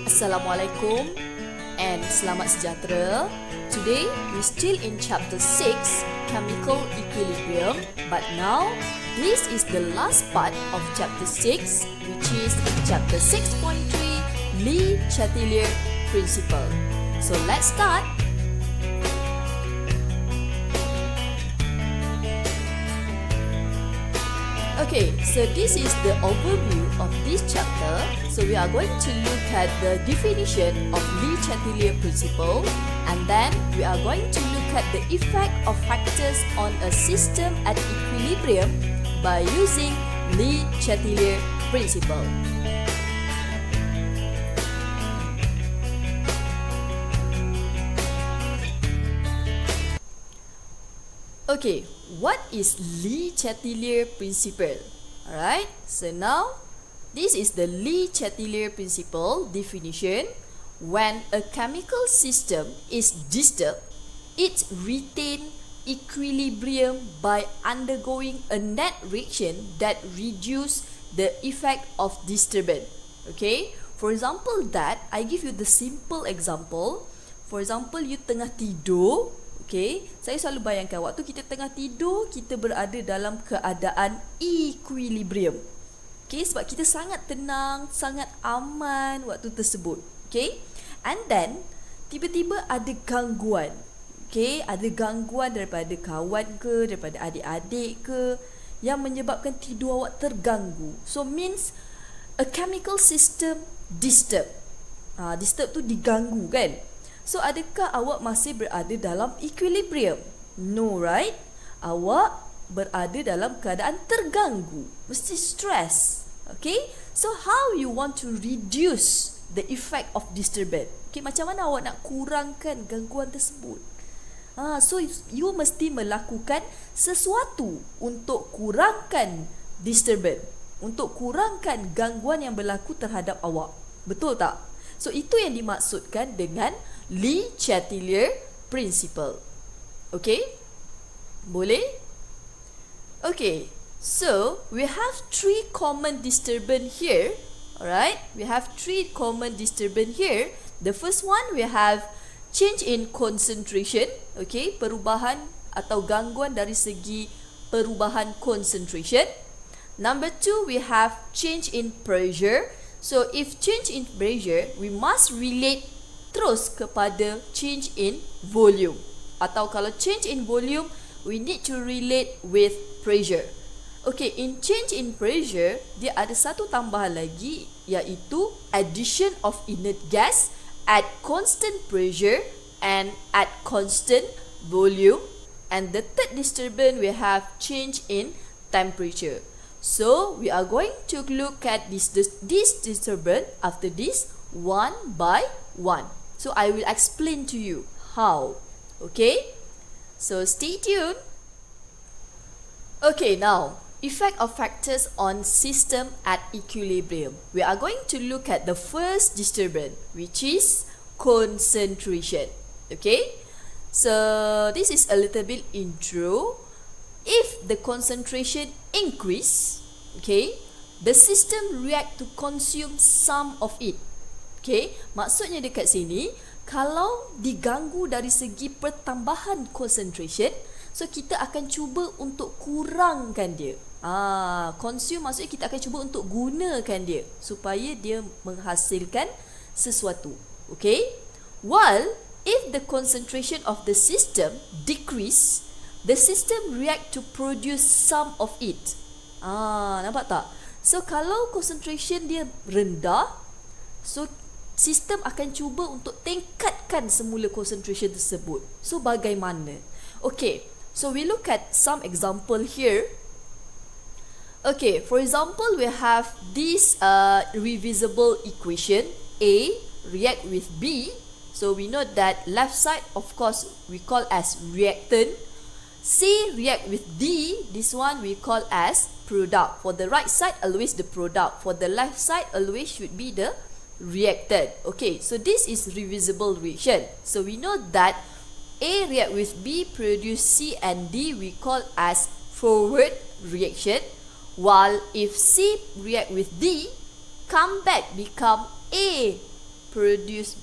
Assalamualaikum and selamat sejahtera. Today we still in chapter 6, chemical equilibrium, but now this is the last part of chapter 6, which is chapter 6.3, Chatelier principle. So let's start. Okay, so this is the overview of this chapter. So we are going to look at the definition of Chatelier principle, and then we are going to look at the effect of factors on a system at equilibrium by using Chatelier principle. Okay, what is Chatelier principle? Alright, so now this is the Chatelier principle definition. When a chemical system is disturbed, it retains equilibrium by undergoing a net reaction that reduces the effect of disturbance. Okay, for example that, I give you the simple example. For example, you tengah tidur. Okay, saya selalu bayangkan waktu kita tengah tidur, kita berada dalam keadaan equilibrium. Okay, sebab kita sangat tenang, sangat aman waktu tersebut. Okay, and then tiba-tiba ada gangguan. Okay, ada gangguan daripada kawan ke, daripada adik-adik ke, yang menyebabkan tidur awak terganggu. So means a chemical system disturb. Disturb tu diganggu kan? So, adakah awak masih berada dalam equilibrium? No, right? Awak berada dalam keadaan terganggu. Mesti stress. Okay? So, how you want to reduce the effect of disturbance? Okay, macam mana awak nak kurangkan gangguan tersebut? So, you mesti melakukan sesuatu untuk kurangkan disturbance. Untuk kurangkan gangguan yang berlaku terhadap awak. Betul tak? So, itu yang dimaksudkan dengan Chatelier principle. Okay? Boleh? Okay. So, we have three common disturbance here. Alright? We have three common disturbance here. The first one, we have change in concentration. Okay? Perubahan atau gangguan dari segi perubahan concentration. Number two, we have change in pressure. So, if change in pressure, we must relate terus kepada change in volume. Atau kalau change in volume, we need to relate with pressure. Okay, in change in pressure, dia ada satu tambahan lagi, iaitu addition of inert gas at constant pressure and at constant volume. And the third disturbance, we have change in temperature. So, we are going to look at this disturbance after this one by one. So, I will explain to you how. Okay? So, stay tuned. Okay, now, effect of factors on system at equilibrium. We are going to look at the first disturbance, which is concentration. Okay? So, this is a little bit intro. If the concentration increase, okay, the system react to consume some of it. Okay, maksudnya dekat sini, kalau diganggu dari segi pertambahan concentration, so kita akan cuba untuk kurangkan dia. Consume maksudnya kita akan cuba untuk gunakan dia supaya dia menghasilkan sesuatu. Okay, while if the concentration of the system decrease, the system react to produce some of it. Nampak tak? So, kalau concentration dia rendah, so sistem akan cuba untuk tingkatkan semula concentration tersebut. So, bagaimana? Okay, so we look at some example here. Okay, for example, we have this reversible equation. A react with B. So, we know that left side, of course, we call as reactant. C react with D, this one we call as product. For the right side, always the product. For the left side, always should be the reactant. Okay, so this is reversible reaction. So we know that A react with B, produce C and D, we call as forward reaction. While if C react with D, come back become A produce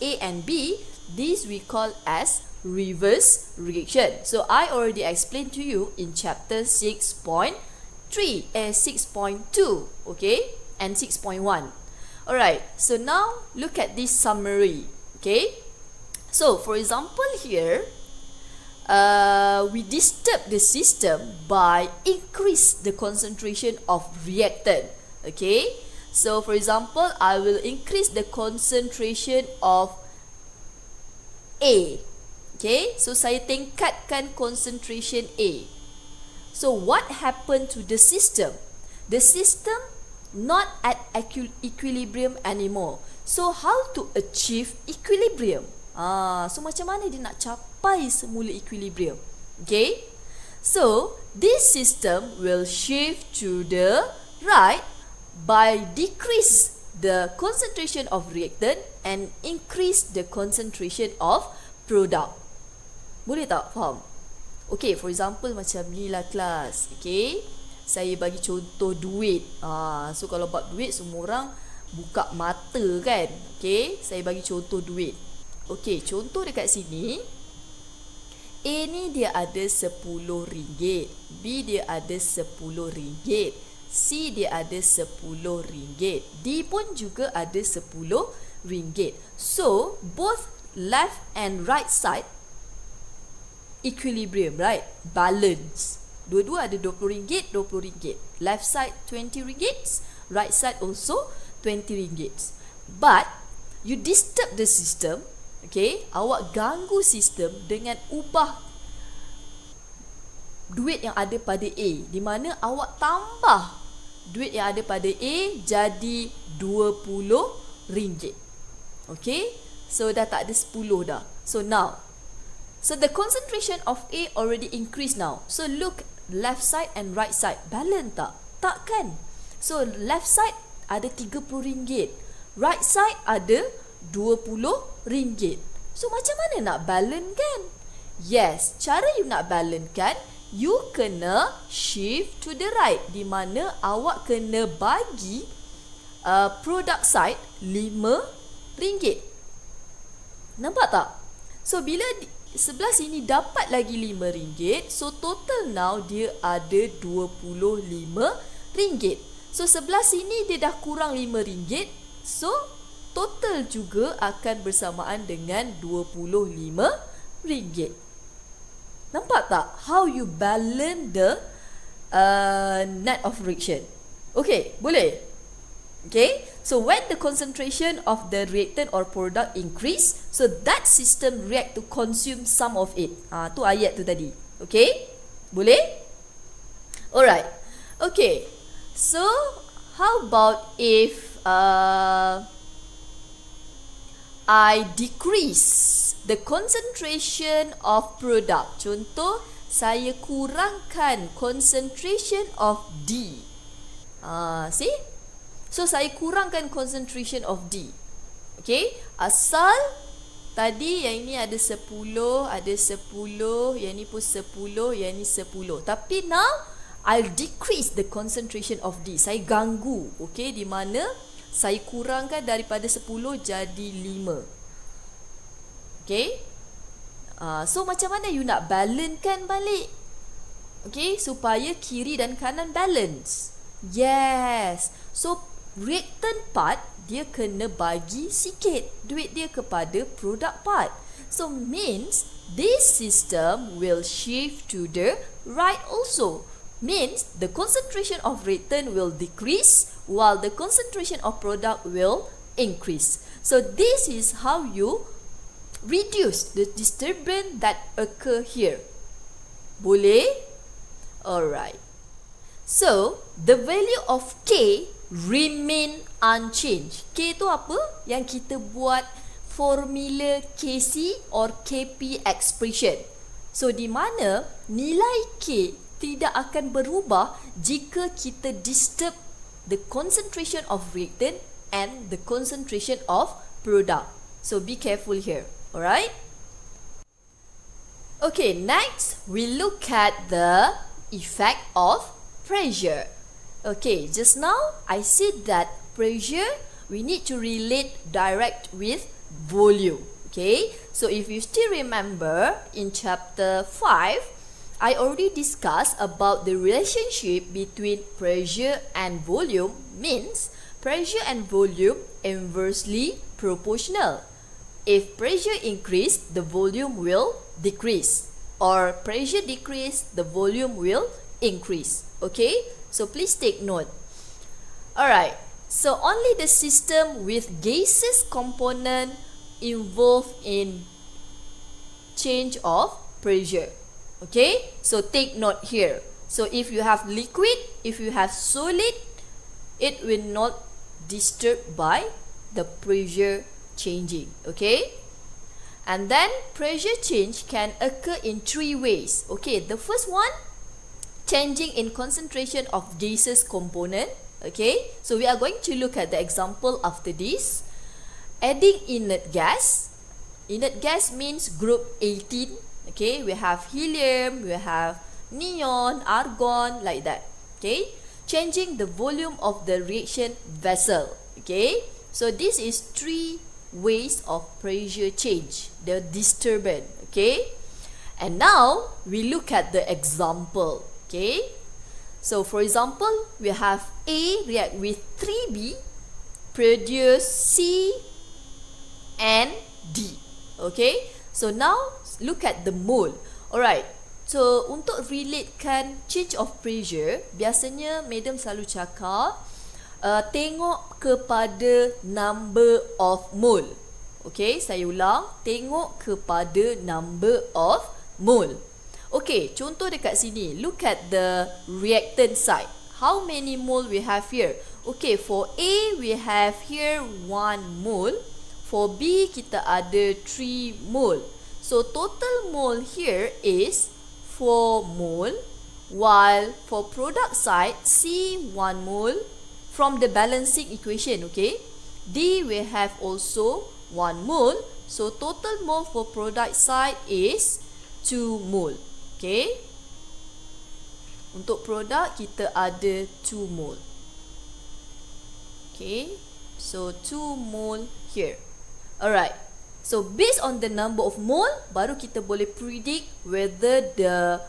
A and B, this we call as reverse reaction. So I already explained to you in chapter 6.2, okay, and 6.1. Alright, so now look at this summary, okay. So for example here, we disturb the system by increase the concentration of reactant, okay. So for example, I will increase the concentration of A, okay. So saya tingkatkan concentration A. So what happened to the system? The system not at equilibrium anymore. So how to achieve equilibrium? So macam mana dia nak capai semula equilibrium? Okay. So this system will shift to the right by decrease the concentration of reactant and increase the concentration of product. Boleh tak faham? Okay, for example macam ni lah kelas. Okay, saya bagi contoh duit. So kalau bab duit semua orang buka mata kan. Okay, saya bagi contoh duit. Okay, contoh dekat sini, A ni dia ada RM10, B dia ada RM10, C dia ada RM10, D pun juga ada RM10. So both left and right side equilibrium, right? Balance. Dua-dua ada RM20, RM20. Left side RM20, right side also RM20. But you disturb the system, okay? Awak ganggu sistem dengan ubah duit yang ada pada A, di mana awak tambah duit yang ada pada A jadi RM20. Okay? So dah tak ada 10 dah. So now, so the concentration of A already increased now. So look left side and right side, balance tak? Tak kan? So left side ada RM30, right side ada RM20. So macam mana nak balance kan? Yes, cara you nak balance kan, you kena shift to the right, di mana awak kena bagi product side RM5. Nampak tak? So bila sebelah sini dapat lagi RM5, so total now dia ada RM25. So sebelah sini dia dah kurang RM5, so total juga akan bersamaan dengan RM25. Nampak tak how you balance the net of reaction? Okay, boleh? Okay, so when the concentration of the reactant or product increase, so that system react to consume some of it. Tu ayat tu tadi. Okay, boleh? Alright. Okay, so how about if I decrease the concentration of product? Contoh, saya kurangkan concentration of D. See? So saya kurangkan concentration of D. Okay, asal tadi yang ini ada 10, ada 10, yang ni pun 10, yang ni 10. Tapi now I'll decrease the concentration of D. Saya ganggu, okay, di mana saya kurangkan daripada 10 jadi 5. Okay, so macam mana you nak balance kan balik? Okay, supaya kiri dan kanan balance. Yes, so reactant part dia kena bagi sikit duit dia kepada product part. So means this system will shift to the right also. Means the concentration of reactant will decrease while the concentration of product will increase. So this is how you reduce the disturbance that occur here. Boleh? Alright. So the value of K remain unchanged. K tu apa? Yang kita buat formula KC or KP expression. So di mana nilai K tidak akan berubah jika kita disturb the concentration of reactant and the concentration of product. So be careful here. Alright? Okay, next we look at the effect of pressure. Okay, just now I said that pressure we need to relate direct with volume. Okay, so if you still remember in chapter 5, I already discussed about the relationship between pressure and volume, means pressure and volume inversely proportional. If pressure increase, the volume will decrease, or pressure decrease, the volume will increase. Okay, so please take note. Alright, so only the system with gaseous component involved in change of pressure. Okay, so take note here. So if you have liquid, if you have solid, it will not disturbed by the pressure changing. Okay, and then pressure change can occur in 3 ways. Okay, the first one, changing in concentration of gaseous component. Okay, so we are going to look at the example after this. Adding inert gas. Inert gas means group 18. Okay, we have helium, we have neon, argon, like that. Okay, changing the volume of the reaction vessel. Okay, so this is 3 ways of pressure change, the disturbance. Okay, and now we look at the example. Okay, so for example, we have A react with 3B, produce C and D. Okay, so now look at the mole. Alright, so untuk relatekan change of pressure, biasanya madam selalu cakap tengok kepada number of mole. Okay, saya ulang, tengok kepada number of mole. Okay, contoh dekat sini, look at the reactant side. How many mole we have here? Okay, for A we have here 1 mole. For B kita ada 3 mole. So total mole here is 4 mole. While for product side, C 1 mole from the balancing equation. Okay, D we have also 1 mole. So total mole for product side is 2 mole. Okay, untuk produk kita ada 2 mole. Okay, so 2 mole here. Alright, so based on the number of mole, baru kita boleh predict whether the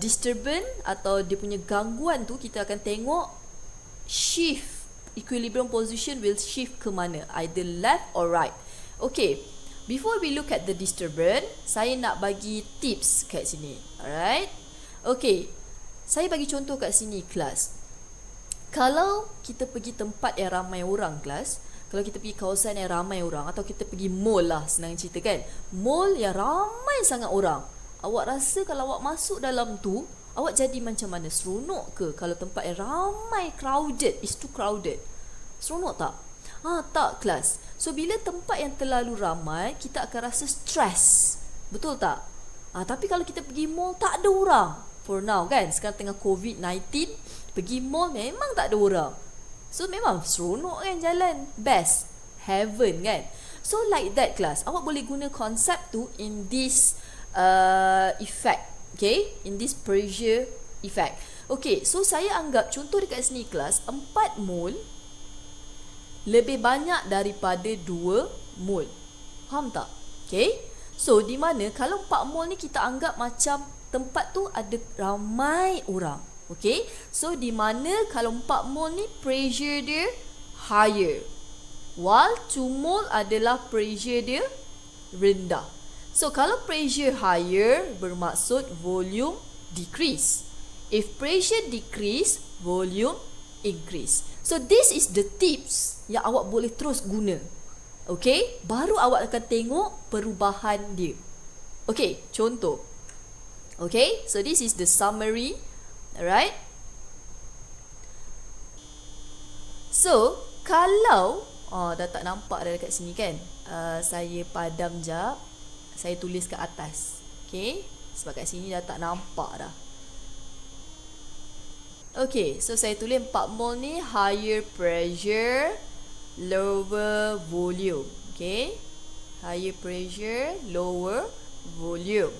disturbance atau dia punya gangguan tu, kita akan tengok shift, equilibrium position will shift ke mana, either left or right. Okay, before we look at the disturbance, saya nak bagi tips kat sini. Alright, okay, saya bagi contoh kat sini kelas. Kalau kita pergi tempat yang ramai orang kelas, kalau kita pergi kawasan yang ramai orang, atau kita pergi mall lah, senang cerita kan, mall yang ramai sangat orang, awak rasa kalau awak masuk dalam tu, awak jadi macam mana? Seronok ke? Kalau tempat yang ramai, crowded, is too crowded, seronok tak? Tak kelas. So bila tempat yang terlalu ramai, kita akan rasa stress, betul tak? Tapi kalau kita pergi mall, tak ada orang. For now kan, sekarang tengah COVID-19, pergi mall memang tak ada orang. So memang seronok kan jalan, best, heaven kan. So like that class, awak boleh guna konsep tu in this effect. Okay, in this pressure effect. Okay, so saya anggap contoh dekat sini kelas, 4 mole lebih banyak daripada 2 mole. Faham tak? Okay, so di mana kalau 4 mole ni kita anggap macam tempat tu ada ramai orang. Okay, so di mana kalau 4 mole ni pressure dia higher, while 2 mole adalah pressure dia rendah. So kalau pressure higher bermaksud volume decrease. If pressure decrease, volume increase. So this is the tips yang awak boleh terus guna. Okay, baru awak akan tengok perubahan dia. Okay, contoh. Okay, so this is the summary. Alright. So kalau dah tak nampak dah dekat sini kan, saya padam jap, saya tulis kat atas. Okay, sebab kat sini dah tak nampak dah. Okay, so saya tulis 4 mole ni higher pressure, lower volume. Okay, higher pressure, lower volume.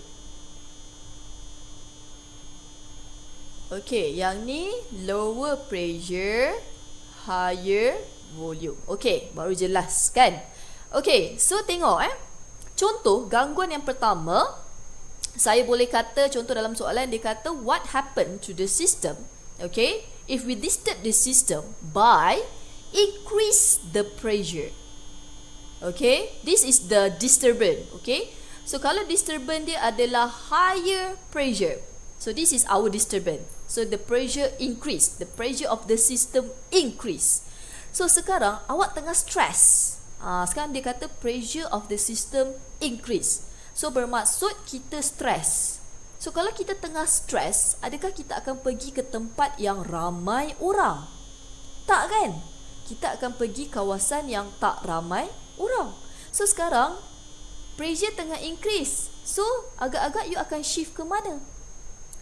Okay, yang ni lower pressure, higher volume. Okay, baru jelas kan? Okay, so tengok contoh gangguan yang pertama, saya boleh kata contoh dalam soalan dia kata what happened to the system, okay, if we disturb the system by increase the pressure. Okay, this is the disturbance. Okay, so kalau disturbance dia adalah higher pressure, so this is our disturbance. So the pressure increase, the pressure of the system increase. So sekarang awak tengah stress. Sekarang dia kata pressure of the system increase. So bermaksud kita stress. So kalau kita tengah stress, adakah kita akan pergi ke tempat yang ramai orang? Tak kan? Kita akan pergi kawasan yang tak ramai orang. So sekarang pressure tengah increase. So agak-agak you akan shift ke mana?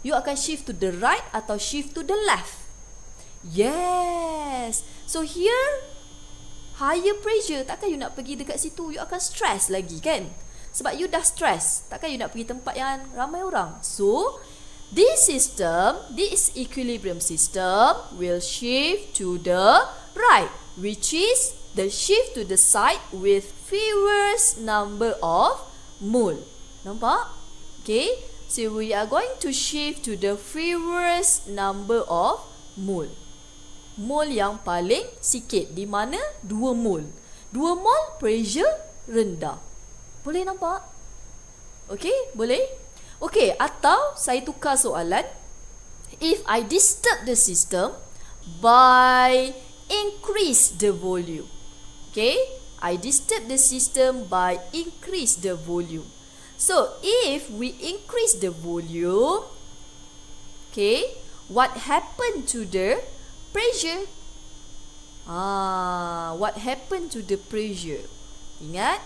You akan shift to the right atau shift to the left? Yes. So here higher pressure, takkan you nak pergi dekat situ, you akan stress lagi kan? Sebab you dah stress, takkan you nak pergi tempat yang ramai orang. So this system, this equilibrium system will shift to the right, which is the shift to the side with fewest number of mole. Nampak? Okay, so we are going to shift to the fewest number of mole. Mole yang paling sikit, di mana 2 mole. 2 mole pressure rendah. Boleh nampak? Okay, boleh? Okay, atau saya tukar soalan. If I disturb the system by increase the volume. Okay, I disturb the system by increase the volume. So, if we increase the volume, okay, what happened to the pressure? What happened to the pressure? Ingat,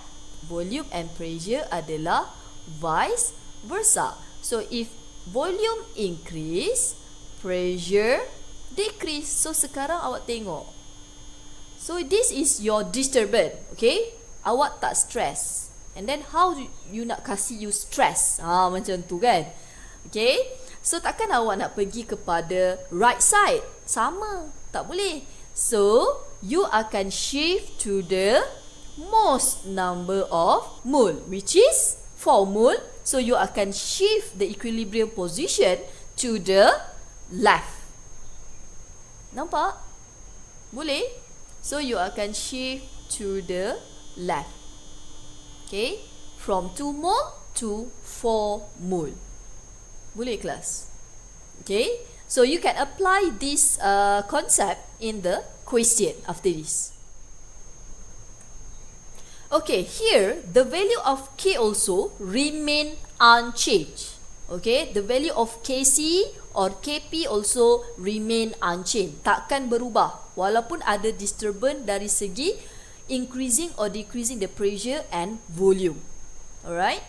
volume and pressure adalah vice versa. So if volume increase, pressure decrease. So sekarang awak tengok. So this is your disturbance, okay? Awak tak stress. And then how you nak kasih you stress? Macam tu kan? Okay? So takkan awak nak pergi kepada right side? Sama, tak boleh. So you akan shift to the most number of mole, which is 4 mole. So you akan shift the equilibrium position to the left. Nampak? Boleh? So you akan shift to the left. Okay, from 2 mole to 4 mole. Boleh kelas? Okay, so you can apply this concept in the question after this. Okay, here the value of K also remain unchanged. Okay, the value of KC or KP also remain unchanged. Takkan berubah walaupun ada disturbance dari segi increasing or decreasing the pressure and volume. Alright.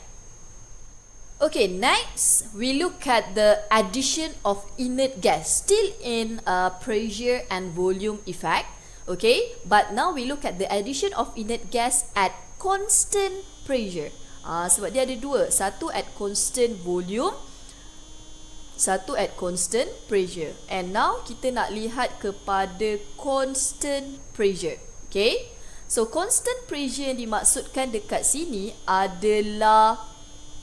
Okay, next we look at the addition of inert gas, still in pressure and volume effect. Okay, but now we look at the addition of inert gas at constant pressure. Sebab dia ada dua, satu at constant volume, satu at constant pressure. And now kita nak lihat kepada constant pressure. Okay, so constant pressure yang dimaksudkan dekat sini adalah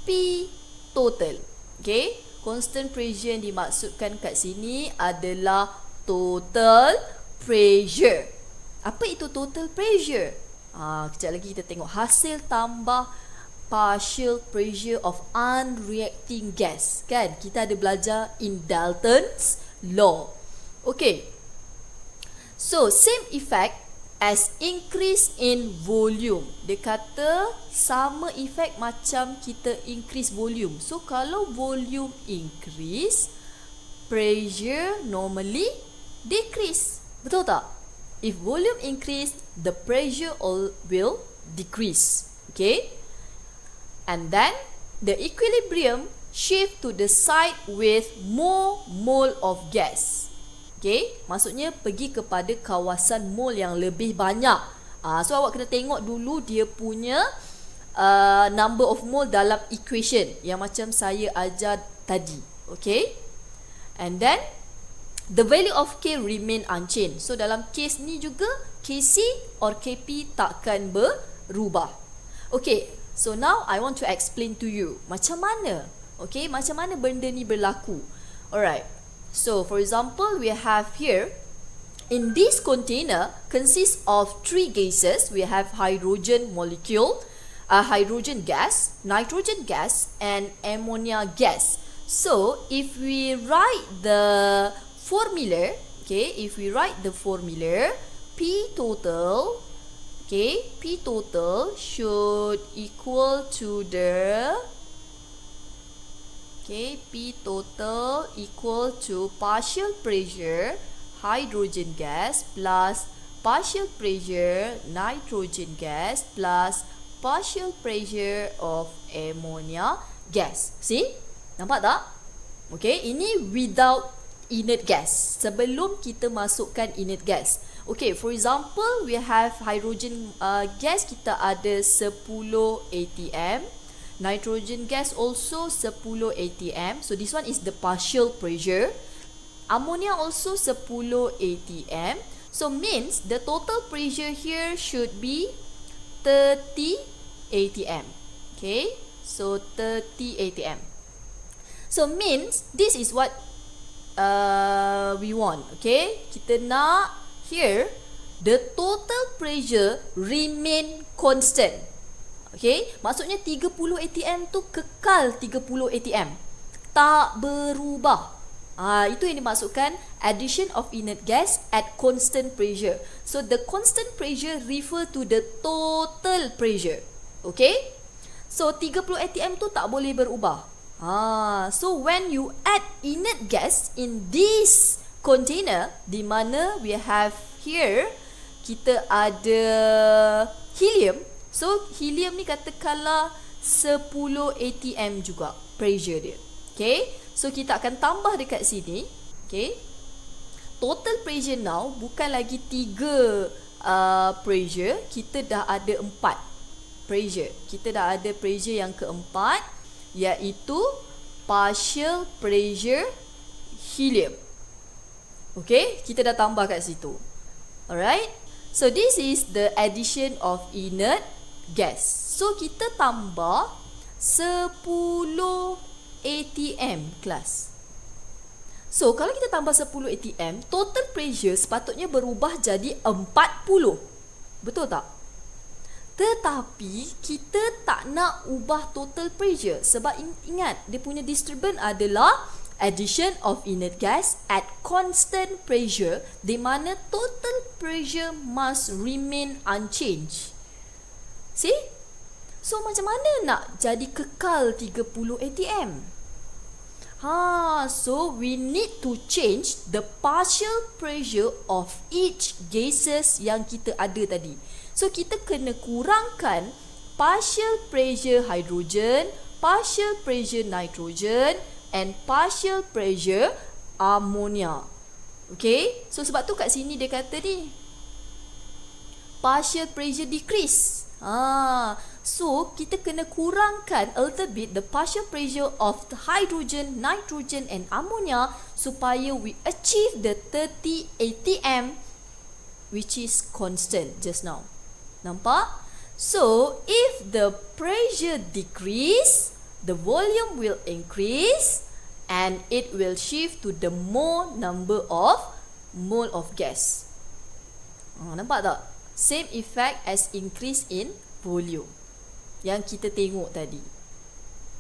P total. Okay, constant pressure yang dimaksudkan kat sini adalah total pressure. Apa itu total pressure? Kejap lagi kita tengok hasil tambah partial pressure of unreacting gas. Kan? Kita ada belajar in Dalton's law. Okay. So, same effect as increase in volume. Dia kata sama effect macam kita increase volume. So, kalau volume increase, pressure normally decrease. Betul tak? If volume increase, the pressure will decrease. Okay? And then, the equilibrium shift to the side with more mole of gas. Okay? Maksudnya pergi kepada kawasan mole yang lebih banyak. So, awak kena tengok dulu dia punya number of mole dalam equation yang macam saya ajar tadi. Okay? And then, the value of K remain unchanged. So dalam case ni juga Kc or Kp takkan berubah. Okay, so now I want to explain to you macam mana, okay, macam mana benda ni berlaku. Alright, so for example, we have here, in this container consists of 3 gases. We have hydrogen molecule, hydrogen gas, nitrogen gas, and ammonia gas. So if we write the formula, okay, if we write the formula, P total, okay, P total should equal to the, okay, P total equal to partial pressure hydrogen gas plus partial pressure nitrogen gas plus partial pressure of ammonia gas. See? Nampak tak? Okay, ini without inert gas. Sebelum kita masukkan inert gas. Okay, for example, we have hydrogen gas, kita ada 10 atm. Nitrogen gas also 10 atm. So this one is the partial pressure. Ammonia also 10 atm. So means the total pressure here should be 30 atm. Okay, so 30 atm. So means this is what we want. Okay, kita nak here the total pressure remain constant. Okay, maksudnya 30 atm tu kekal 30 atm, tak berubah. Itu yang dimaksudkan addition of inert gas at constant pressure. So the constant pressure refer to the total pressure. Okay, so 30 atm tu tak boleh berubah. So when you add inert gas in this container, di mana we have here, kita ada helium. So helium ni katakanlah 10 atm juga pressure dia. Okay, so kita akan tambah dekat sini. Okay, total pressure now bukan lagi 3 pressure, kita dah ada 4 pressure. Kita dah ada pressure yang keempat, iaitu partial pressure helium. Okay, kita dah tambah kat situ. Alright, so this is the addition of inert gas. So kita tambah 10 atm kelas. So kalau kita tambah 10 atm, total pressure sepatutnya berubah jadi 40. Betul tak? Tetapi kita tak nak ubah total pressure sebab ingat dia punya disturbance adalah addition of inert gas at constant pressure, di mana total pressure must remain unchanged. See? So macam mana nak jadi kekal 30 atm? So we need to change the partial pressure of each gases yang kita ada tadi. So kita kena kurangkan partial pressure hydrogen, partial pressure nitrogen, and partial pressure ammonia. Okay, so sebab tu kat sini dia kata ni partial pressure decrease. So kita kena kurangkan a little bit the partial pressure of the hydrogen, nitrogen, and ammonia supaya we achieve the 30 atm, which is constant just now. Nampak? So if the pressure decrease, the volume will increase and it will shift to the mole of gas. Nampak tak? Same effect as increase in volume yang kita tengok tadi.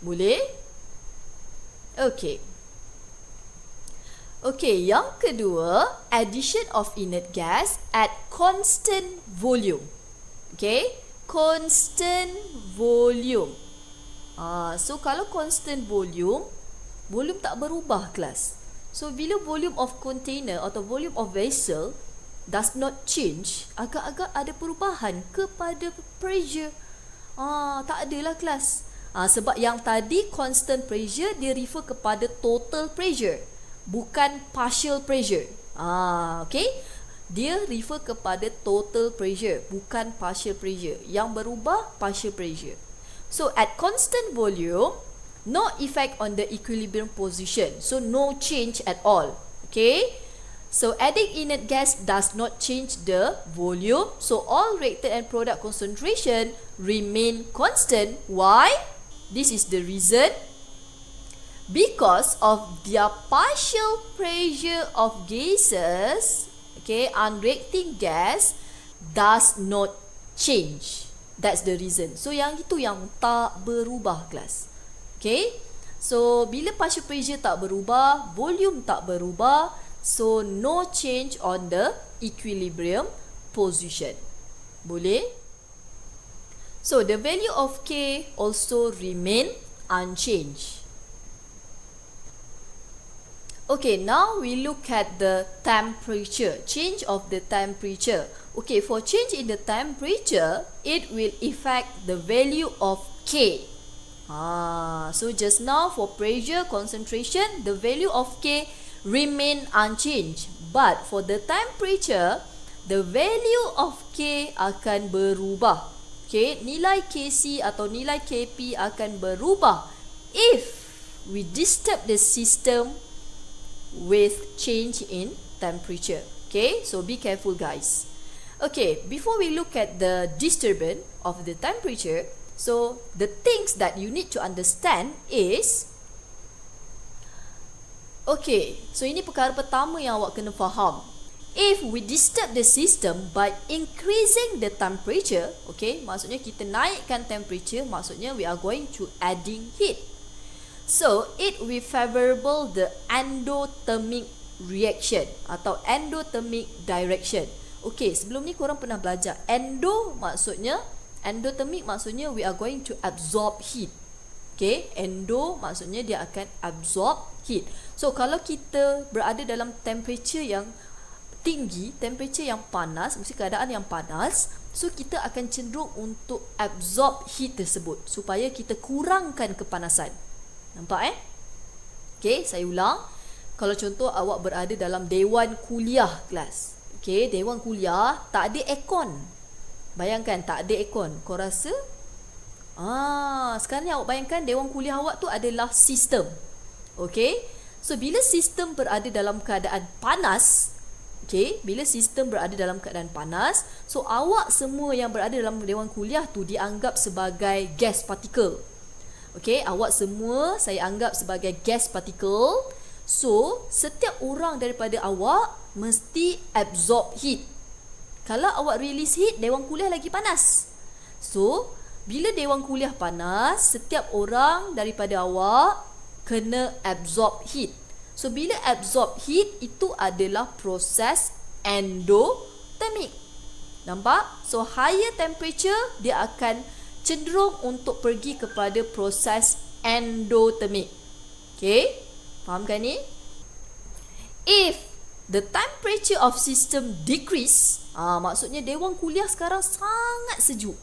Boleh? Okay. Okay, yang kedua, addition of inert gas at constant volume. Okay, constant volume. So kalau constant volume tak berubah kelas. So bila volume of container atau volume of vessel does not change, agak-agak ada perubahan kepada pressure. Tak adalah kelas. Sebab yang tadi constant pressure dia refer kepada total pressure, bukan partial pressure. Okay, dia refer kepada total pressure, bukan partial pressure. Yang berubah partial pressure. So at constant volume, no effect on the equilibrium position. So no change at all. Okay, So adding inert gas does not change the volume. So all reactant and product concentration remain constant. Why? This is the reason. Because of their partial pressure of gases, okay, unreacting gas does not change. That's the reason. So yang itu yang tak berubah, kelas. Okay. So bila partial pressure tak berubah, volume tak berubah, so no change on the equilibrium position. Boleh? So the value of K also remain unchanged. Okay, now we look at the temperature, change of the temperature. Okay, for change in the temperature, it will affect the value of K. So just now for pressure, concentration, the value of K remain unchanged. But for the temperature, the value of K akan berubah. Okay, nilai Kc atau nilai Kp akan berubah if we disturb the system with change in temperature. Okay, so be careful, guys. Okay, before we look at the disturbance of the temperature, so the things that you need to understand is, okay, so ini perkara pertama yang awak kena faham. If we disturb the system by increasing the temperature, okay, maksudnya kita naikkan temperature, maksudnya we are going to adding heat. So, it will favorable the endothermic reaction atau endothermic direction. Okay, sebelum ni korang pernah belajar endothermic maksudnya we are going to absorb heat. Okay, endo maksudnya dia akan absorb heat. So, kalau kita berada dalam temperature yang tinggi, temperature yang panas, mesti keadaan yang panas, so kita akan cenderung untuk absorb heat tersebut supaya kita kurangkan kepanasan. Nampak Okay, saya ulang. Kalau contoh awak berada dalam dewan kuliah, kelas. Okay, dewan kuliah tak ada aircon. Bayangkan tak ada aircon. Kau rasa? Sekarang ni awak bayangkan dewan kuliah awak tu adalah sistem. Okay, so bila sistem berada dalam keadaan panas, okay, bila sistem berada dalam keadaan panas, so awak semua yang berada dalam dewan kuliah tu dianggap sebagai gas partikel. Okay, awak semua saya anggap sebagai gas particle. So, setiap orang daripada awak mesti absorb heat. Kalau awak release heat, dewan kuliah lagi panas. So, bila dewan kuliah panas, setiap orang daripada awak kena absorb heat. So, bila absorb heat, itu adalah proses endothermic. Nampak? So, higher temperature, dia akan cenderung untuk pergi kepada proses endothermic. Okay, fahamkan ni? If the temperature of system decrease, maksudnya dewan kuliah sekarang sangat sejuk.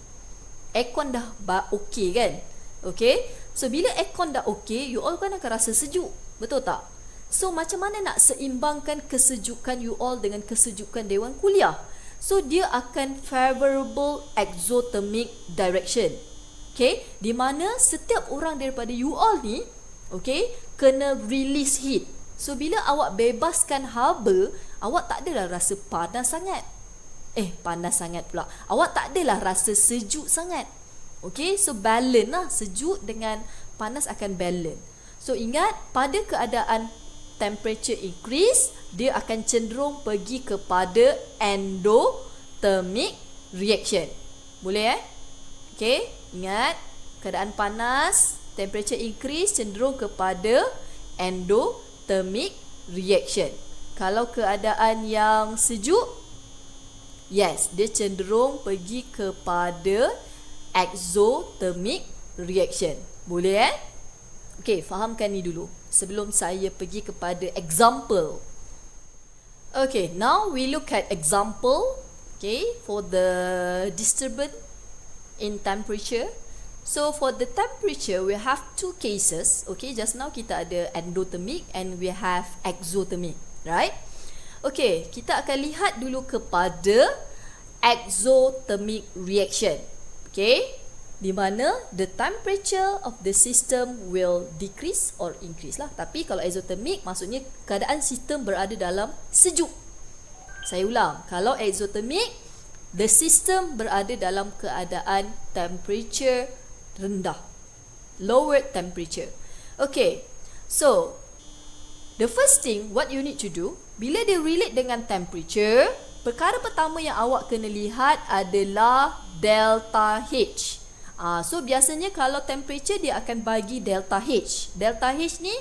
Aircon dah okey kan? Okay, so bila aircon dah okey, you all kan akan rasa sejuk. Betul tak? So macam mana nak seimbangkan kesejukan you all dengan kesejukan dewan kuliah? So, dia akan favorable exothermic direction. Okay, di mana setiap orang daripada you all ni, okay, kena release heat. So, bila awak bebaskan haba, awak tak adalah rasa panas sangat. Panas sangat pula. Awak tak adalah rasa sejuk sangat. Okay, so balance lah. Sejuk dengan panas akan balance. So, ingat, pada keadaan temperature increase, dia akan cenderung pergi kepada endothermic reaction. Boleh Okay, ingat, keadaan panas, temperature increase, cenderung kepada endothermic reaction. Kalau keadaan yang sejuk, yes, dia cenderung pergi kepada exothermic reaction. Boleh Okay, fahamkan ni dulu sebelum saya pergi kepada example. Okay, now we look at example, okay, for the disturbance in temperature. So for the temperature, we have two cases. Okay, just now kita ada endothermic and we have exothermic, right? Okay, kita akan lihat dulu kepada exothermic reaction. Okay, di mana the temperature of the system will decrease or increase lah. Tapi kalau exothermic maksudnya keadaan sistem berada dalam sejuk. Saya ulang, kalau exothermic, the system berada dalam keadaan temperature rendah, lower temperature. Okay, so the first thing what you need to do, bila dia relate dengan temperature, perkara pertama yang awak kena lihat adalah delta H. So biasanya kalau temperature dia akan bagi delta H. Delta H ni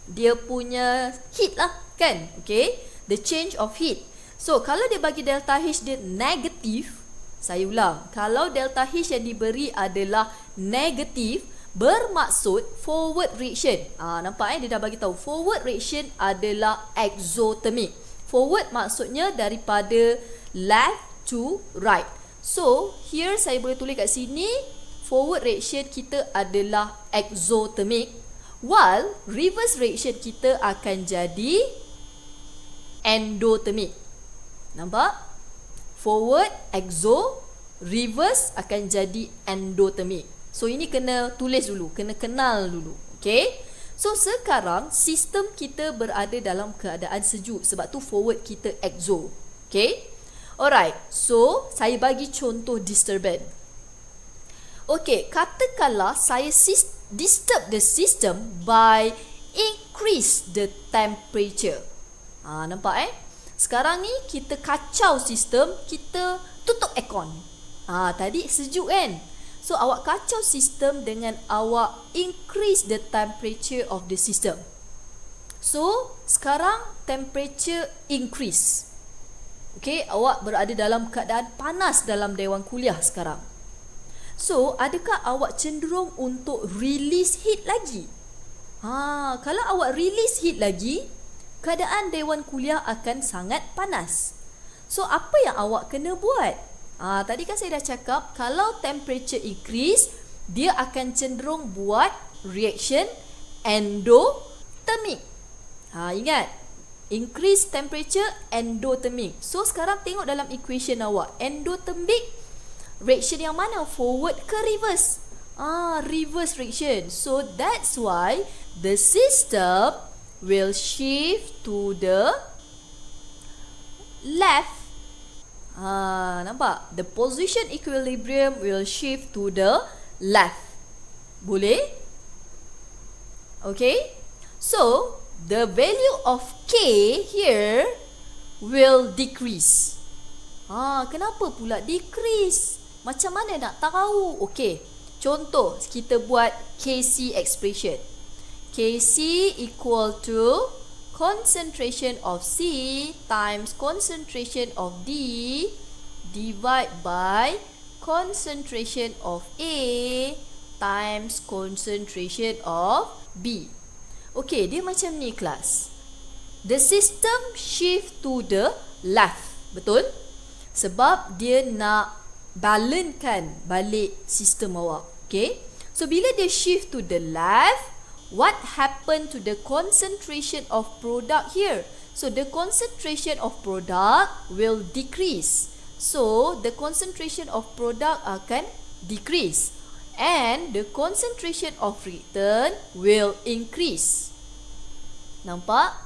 dia punya heat lah kan? Okay, the change of heat. So kalau dia bagi delta H dia negatif, saya ulang, kalau delta H yang diberi adalah negatif, bermaksud forward reaction. Nampak dia dah bagi tahu forward reaction adalah exothermic. Forward maksudnya daripada left to right. So here saya boleh tulis kat sini, forward reaction kita adalah exothermic, while reverse reaction kita akan jadi endothermic. Nampak? Forward, exo, reverse akan jadi endothermic. So ini kena tulis dulu, kena kenal dulu. Okay? So sekarang sistem kita berada dalam keadaan sejuk, sebab tu forward kita exo. Okay? Alright, so saya bagi contoh disturbance. Okay, katakanlah saya disturb the system by increase the temperature. Nampak Sekarang ni kita kacau sistem, kita tutup aircon. Tadi sejuk kan? So awak kacau sistem dengan awak increase the temperature of the system. So sekarang temperature increase. Okay, awak berada dalam keadaan panas dalam dewan kuliah sekarang. So adakah awak cenderung untuk release heat lagi? Kalau awak release heat lagi, keadaan dewan kuliah akan sangat panas. So apa yang awak kena buat? Tadi kan saya dah cakap, kalau temperature increase, dia akan cenderung buat reaction endothermic. Ingat, increase temperature, endothermic. So sekarang tengok dalam equation awak, endothermic reaction yang mana? Forward ke reverse? Reverse reaction. So that's why the system will shift to the left. Nampak? The position equilibrium will shift to the left. Boleh? Okay? So the value of K here will decrease. Kenapa pula decrease? Macam mana nak tahu? Okay, contoh kita buat Kc expression. Kc equal to concentration of C times concentration of D divide by concentration of A times concentration of B. Okay, dia macam ni kelas. The system shift to the left. Betul? Sebab dia nak balancekan balik sistem awak. Okay? So, bila dia shift to the left, what happened to the concentration of product here? So, the concentration of product will decrease. So, the concentration of product akan decrease. And the concentration of return will increase. Nampak?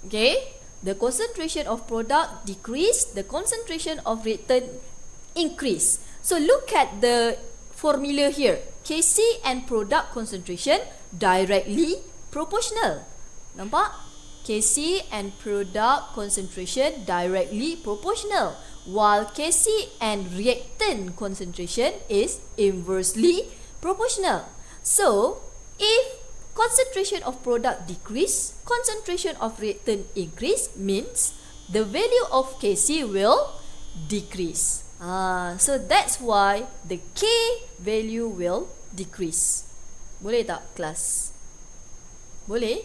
Okay? The concentration of product decrease, the concentration of return increase. So look at the formula here. Kc and product concentration directly proportional. Nampak? Kc and product concentration directly proportional, while Kc and reactant concentration is inversely proportional. So, if concentration of product decrease, concentration of reactant increase, means the value of Kc will decrease. So that's why the K value will decrease. Boleh tak kelas? Boleh?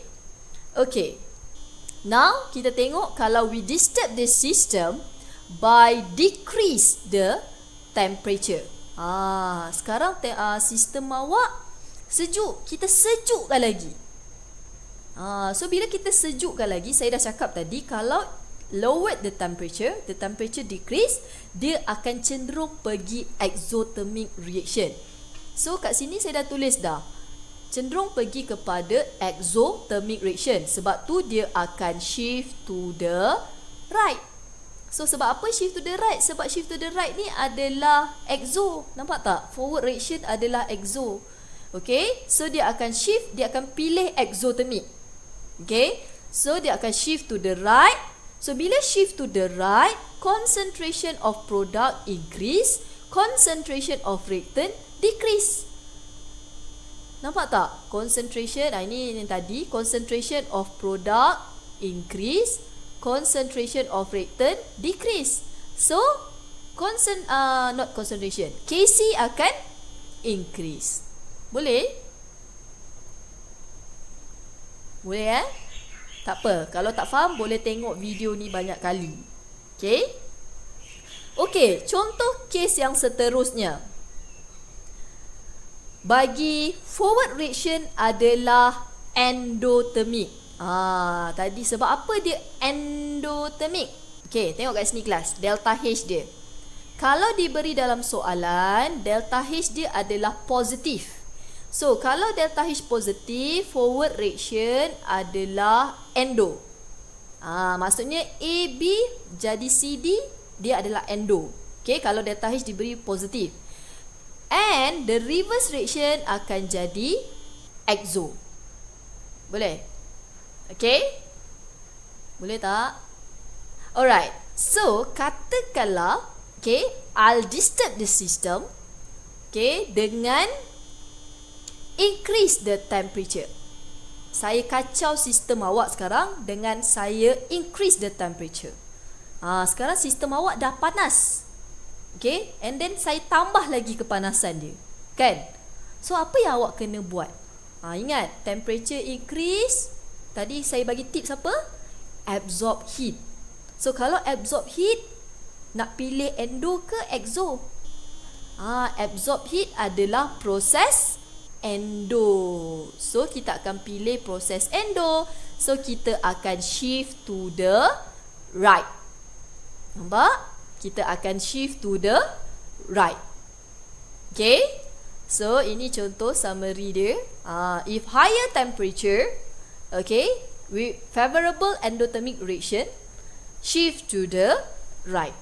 Okay. Now kita tengok kalau we disturb the system by decrease the temperature. Sekarang sistem awak sejuk, kita sejukkan lagi. So bila kita sejukkan lagi, saya dah cakap tadi, kalau lower the temperature decrease, dia akan cenderung pergi exothermic reaction. So kat sini saya dah tulis dah, cenderung pergi kepada exothermic reaction. Sebab tu dia akan shift to the right. So sebab apa shift to the right? Sebab shift to the right ni adalah exo. Nampak tak? Forward reaction adalah exo. Okay, so dia akan shift, dia akan pilih exothermic. Okay, so dia akan shift to the right. So bila shift to the right, concentration of product increase, concentration of reactant decrease. Nampak tak? Concentration, ini yang tadi, concentration of product increase, concentration of reactant decrease. So, not concentration, Kc akan increase. Boleh? Boleh Tak apa, kalau tak faham boleh tengok video ni banyak kali. Okay? Okay, contoh kes yang seterusnya. Bagi forward reaction adalah endothermic. Tadi sebab apa dia endothermic? Okay, tengok kat sini kelas, delta H dia. Kalau diberi dalam soalan, delta H dia adalah positif. So, kalau delta H positif, forward reaction adalah endo. Maksudnya AB jadi CD, dia adalah endo. Okay, kalau delta H diberi positif. And the reverse reaction akan jadi exo. Boleh? Okay? Boleh tak? Alright. So, katakanlah, okay, I'll disturb the system, okay, dengan increase the temperature. Saya kacau sistem awak sekarang dengan saya increase the temperature. Sekarang sistem awak dah panas. Okay, and then saya tambah lagi kepanasan dia. Kan? So, apa yang awak kena buat? Ingat, temperature increase. Tadi saya bagi tips apa? Absorb heat. So, kalau absorb heat, nak pilih endo ke exo? Absorb heat adalah proses endo. So, kita akan pilih proses endo. So, kita akan shift to the right. Nampak? Kita akan shift to the right. Okay? So, ini contoh summary dia. If higher temperature, okay, with favorable endothermic reaction, shift to the right.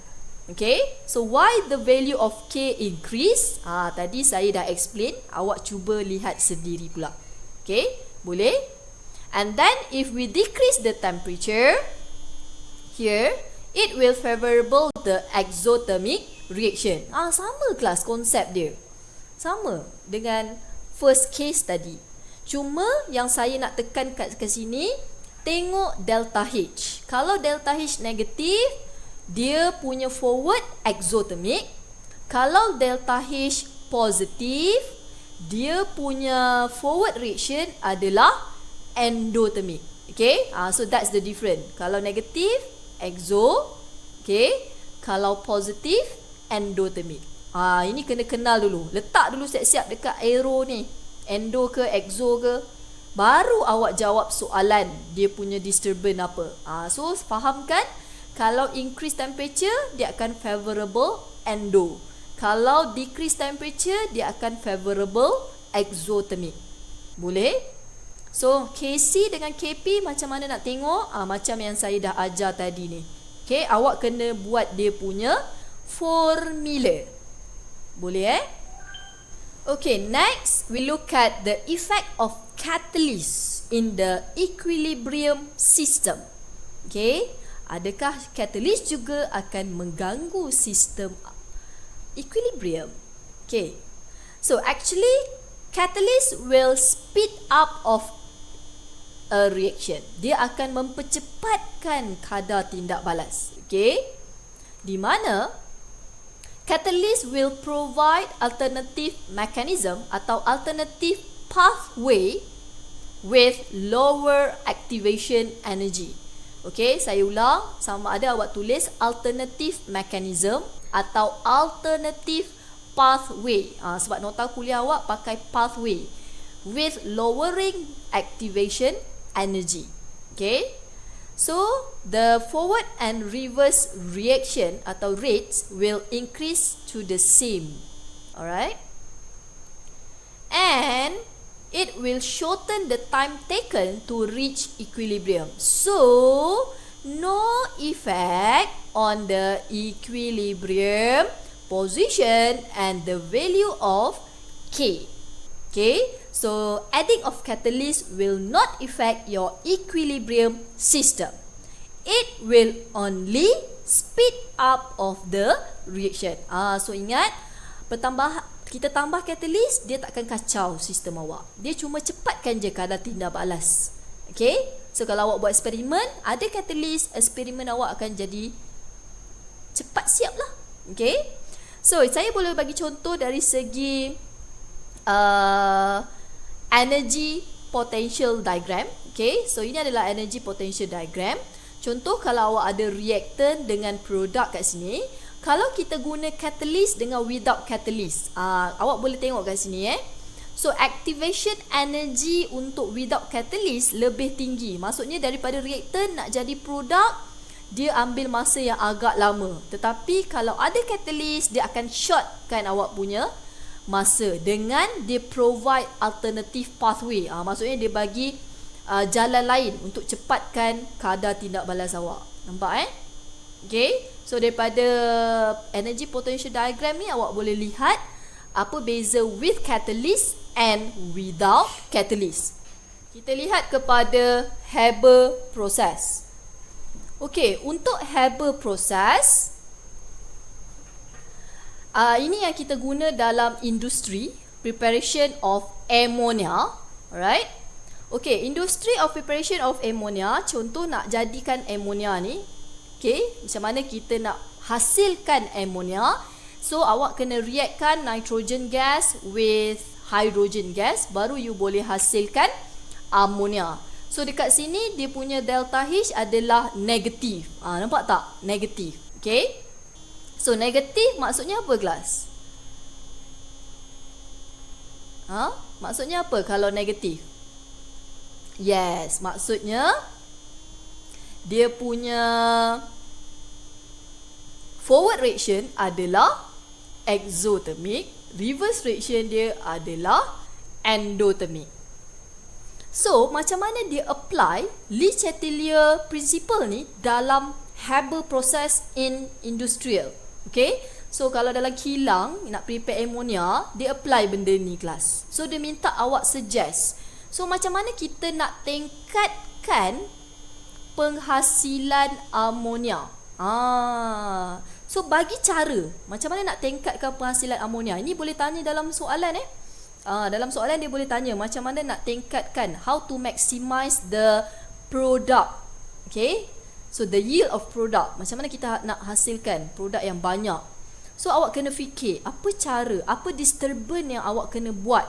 Okay? So, why the value of K increase? Tadi saya dah explain. Awak cuba lihat sendiri pula. Okay? Boleh? And then, if we decrease the temperature, here, it will favorable the exothermic reaction. Sama kelas konsep dia. Sama dengan first case tadi. Cuma yang saya nak tekan kat sini, tengok delta H. Kalau delta H negatif, dia punya forward exothermic. Kalau delta H positif, dia punya forward reaction adalah endothermic. Okay? So that's the difference. Kalau negatif, exo. Okay? Kalau positif, endothermic. Ini kena kenal dulu. Letak dulu siap-siap dekat arrow ni. Endo ke, exo ke. Baru awak jawab soalan dia punya disturbance apa. So, fahamkan. Kalau increase temperature, dia akan favorable endo. Kalau decrease temperature, dia akan favorable exothermic. Boleh? So, Kc dengan Kp macam mana nak tengok? Macam yang saya dah ajar tadi ni. Okay, awak kena buat dia punya formula. Boleh Okay, next we look at the effect of catalyst in the equilibrium system. Okay, adakah catalyst juga akan mengganggu sistem equilibrium? Okay, so actually catalyst will speed up of a reaction. Dia akan mempercepatkan kadar tindak balas. Okay, di mana catalyst will provide alternative mechanism atau alternative pathway with lower activation energy. Okay, saya ulang, sama ada awak tulis alternative mechanism atau alternative pathway. Sebab nota kuliah awak pakai pathway with lowering activation energy. Okay, so the forward and reverse reaction atau rates will increase to the same. Alright. and it will shorten the time taken to reach equilibrium. So, no effect on the equilibrium position and the value of K. Okay, so adding of catalyst will not affect your equilibrium system. It will only speed up of the reaction. So ingat, kita tambah catalyst, dia takkan kacau sistem awak. Dia cuma cepatkan je kadar tindak balas. Okay, so kalau awak buat eksperimen, ada catalyst, eksperimen awak akan jadi cepat siap lah. Okay, so saya boleh bagi contoh dari segi energy potential diagram. Okay, so ini adalah energy potential diagram. Contoh kalau awak ada reactant dengan produk kat sini, kalau kita guna catalyst dengan without catalyst, awak boleh tengok kat sini So activation energy untuk without catalyst lebih tinggi. Maksudnya daripada reactant nak jadi produk, dia ambil masa yang agak lama. Tetapi kalau ada catalyst, dia akan shortkan awak punya masa dengan dia provide alternative pathway. Maksudnya dia bagi jalan lain untuk cepatkan kadar tindak balas awak. Nampak Okay, so daripada energy potential diagram ni awak boleh lihat apa beza with catalyst and without catalyst. Kita lihat kepada Haber process. Okay, untuk Haber process, ini yang kita guna dalam industri preparation of ammonia. Alright. Okay, industry of preparation of ammonia, contoh nak jadikan ammonia ni. Okay, macam mana kita nak hasilkan ammonia. So awak kena reactkan nitrogen gas with hydrogen gas, baru you boleh hasilkan ammonia. So dekat sini dia punya delta H adalah negatif. Nampak tak? Negatif. Okay, so negatif maksudnya apa kelas? Maksudnya apa kalau negatif? Yes, maksudnya dia punya forward reaction adalah exothermic, reverse reaction dia adalah endothermic. So, macam mana dia apply Le Chatelier principle ni dalam Haber process in industrial? Okay, so kalau dalam kilang nak prepare ammonia, dia apply benda ni kelas. So, dia minta awak suggest. So, macam mana kita nak tingkatkan penghasilan ammonia? So, bagi cara macam mana nak tingkatkan penghasilan ammonia, ini boleh tanya dalam soalan dalam soalan dia boleh tanya macam mana nak tingkatkan, how to maximize the product. Okay, so the yield of product, macam mana kita nak hasilkan produk yang banyak. So awak kena fikir apa cara, apa disturbance yang awak kena buat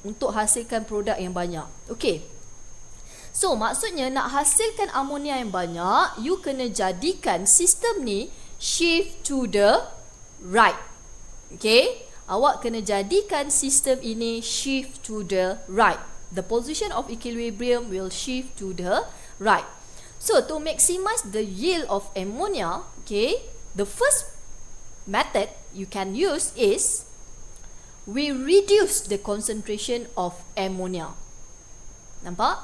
untuk hasilkan produk yang banyak. Okay, so maksudnya nak hasilkan ammonia yang banyak, you kena jadikan sistem ni shift to the right. Okay, awak kena jadikan sistem ini shift to the right. The position of equilibrium will shift to the right. So to maximize the yield of ammonia, okay, the first method you can use is we reduce the concentration of ammonia. Nampak?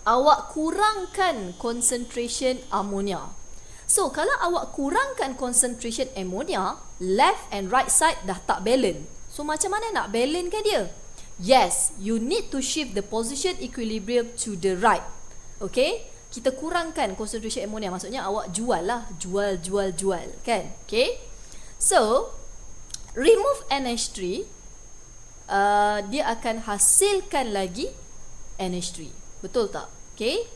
Awak kurangkan concentration ammonia. So, kalau awak kurangkan concentration ammonia, left and right side dah tak balance. So, macam mana nak balance kan dia? Yes, you need to shift the position equilibrium to the right. Okay? Kita kurangkan concentration ammonia. Maksudnya awak jual lah. Jual kan? Okay? So, remove NH3, dia akan hasilkan lagi NH3. Betul tak? Okay?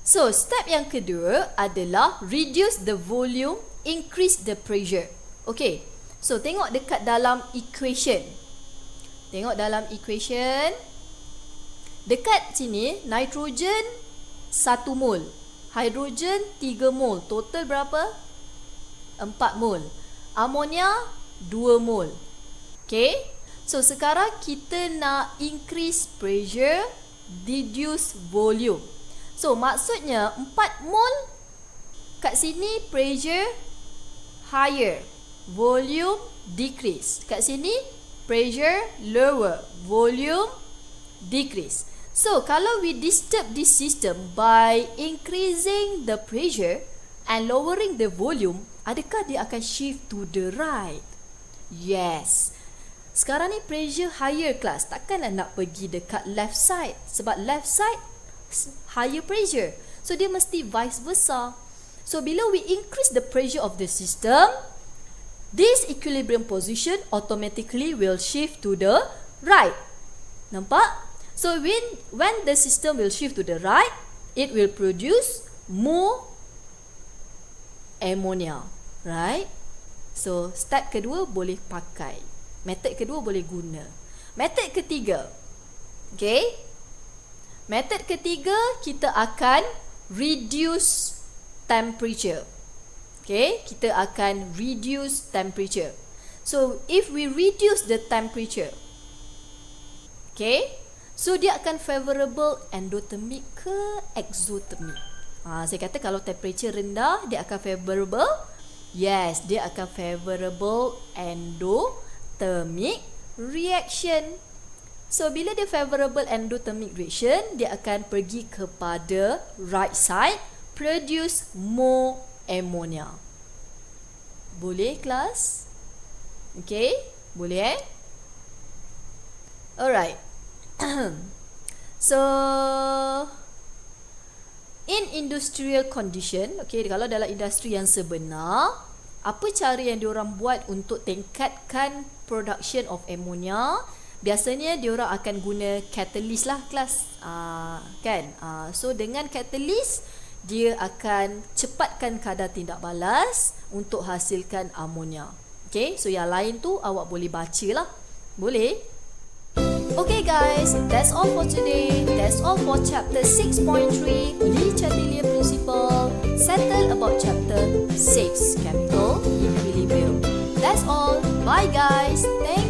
So, step yang kedua adalah reduce the volume, increase the pressure. Okay, so tengok dekat dalam equation. Tengok dalam equation. Dekat sini, nitrogen 1 mol, hydrogen 3 mol. Total berapa? 4 mol. Ammonia 2 mol. Okay, so sekarang kita nak increase pressure, reduce volume. So, maksudnya 4 mol kat sini pressure higher, volume decrease. Kat sini pressure lower, volume decrease. So kalau we disturb this system by increasing the pressure and lowering the volume, adakah dia akan shift to the right? Yes. Sekarang ni pressure higher class, takkanlah nak pergi dekat left side, sebab left side higher pressure. So dia mesti vice versa. So bila we increase the pressure of the system, this equilibrium position automatically will shift to the right. Nampak? So when the system will shift to the right, it will produce more ammonia, right? So step kedua boleh pakai, method kedua boleh guna. Method ketiga, okay? Method ketiga, kita akan reduce temperature. Okay, kita akan reduce temperature. So if we reduce the temperature, okay, so dia akan favorable endothermic ke exothermic? Saya kata kalau temperature rendah, dia akan favorable. Yes, dia akan favorable endothermic reaction. So bila dia favorable endothermic reaction, dia akan pergi kepada right side, produce more ammonia. Boleh kelas? Okay, boleh Alright. So in industrial condition, okay, kalau dalam industri yang sebenar, apa cara yang diorang buat untuk tingkatkan production of ammonia? Biasanya diorang akan guna catalyst lah kelas, kan? So dengan catalyst, dia akan cepatkan kadar tindak balas untuk hasilkan ammonia. Okay, so yang lain tu awak boleh baca lah. Boleh? Okay guys, that's all for today. That's all for chapter 6.3 Lee Chatelier Principle. Settle about chapter 6 Chemical Equilibrium. That's all. Bye guys. Thank